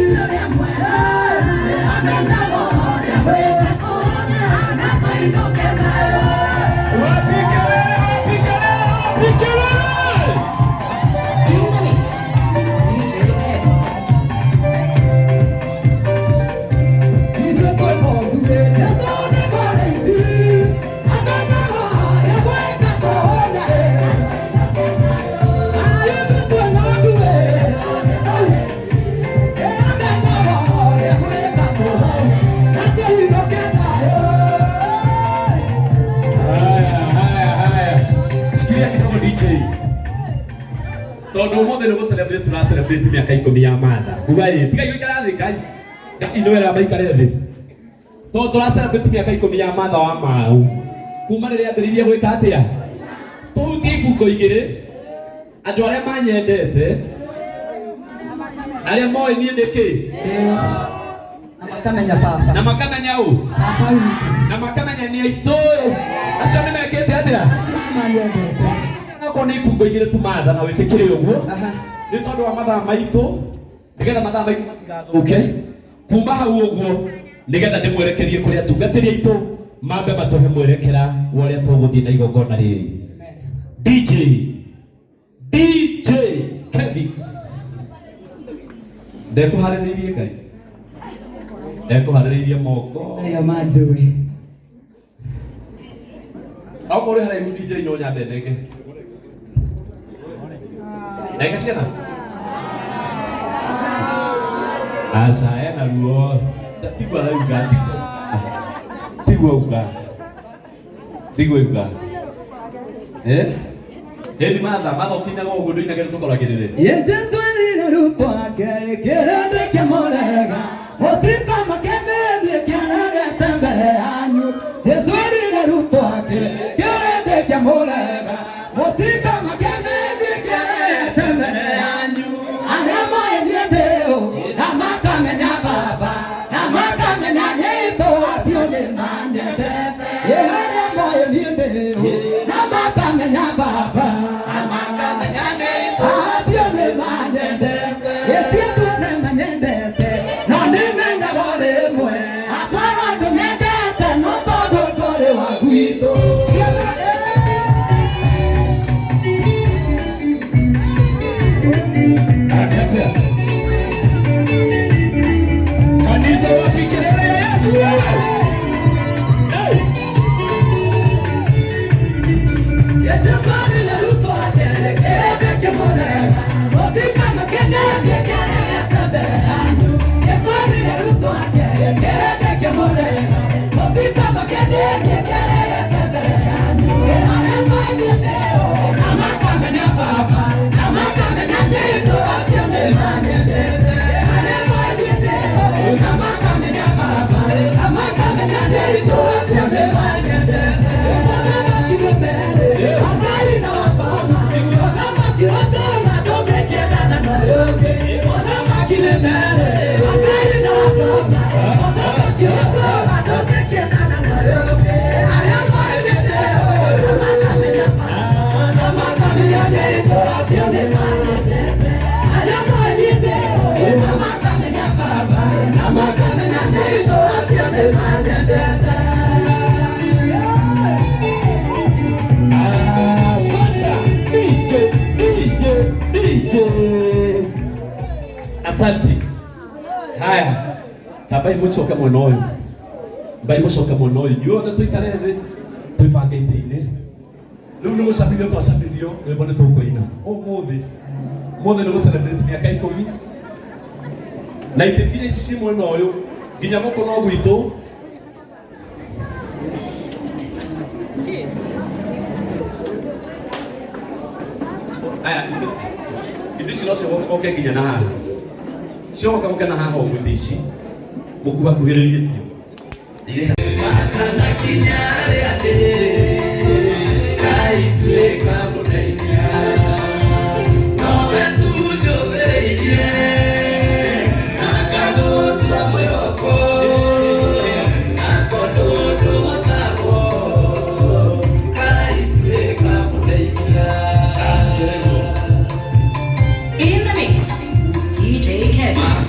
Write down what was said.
Look at my Tondu mo thero go celebrate tuna celebrate miaka 10 ya Martha. Kubai tiga yikara thi kai. Inoera maikare thi. Tondu tuna celebrate miaka 10 ya Martha wa mau. Kuma riria ambiririe gwika atia. Tuhutie ibuko igiri. Andu aria manyendete. Aria moi nie ndiki. Makamenya baba. Na makamenya u. Baba witu. Na makamenya ni aitu. Acio ni mekete atia. Acio ni manyendete. Nako ni ibuko igiri tu Martha na witikire uguo. Ni tondu wa mathaa maitu. Nigetha mathaa maitu matigathuke. Kuma hau uguo nigetha ndimwerekerie kuria tungatiri aitu mambe matuhe mwerekera wa uria tuguthii na igongona riri. DJ Kevix. Ndekuhariririe Ngai. Ndekuhariririe moko. Ayo manjui. Au uri haraihu DJ no nyambe ndeke. Ndeke ciana. Asa ena ruo. Tigwa la uga. Tigwa uga. Tigwa uga. Hedi Martha ukinyaga uguo nduinagire tukoragirire. Ye Jesu ni rupa ke kerende ke molega. Motika makembe kianaga tambere anyu. Jesu ni rupa ke kerende ke molega. Motika makembe kianaga tambere anyu. Anema yendeo namakamenya baba. Namakamenya neto apione manjete. Ye anema yendeo namakamenya baba. Asante. Haya. Tabai mucoka mwena uyu. Bai mucoka mwena uyu. Yuothe tuikare thi. Tuibange ite-ini. Riu ni gucabithio twacabithio rwimbo ni tukuina. Umuthi. Umuthi ni gucelebrate miaka 10. Na ite nginya ici ci mwena uyu. Nginya guku no gwitu. Aya. Ite no cio oke nginya na haha. Cio oka na haha uguo ite ici. Mukuha kuhiririe thio. Ile kana kinyare ande. Kai tueka munainia. No ventu jovereirie. Nakago tua mwoko. Nakodo tuotako. Kai tueka munainia. In the mix, DJ Kevix.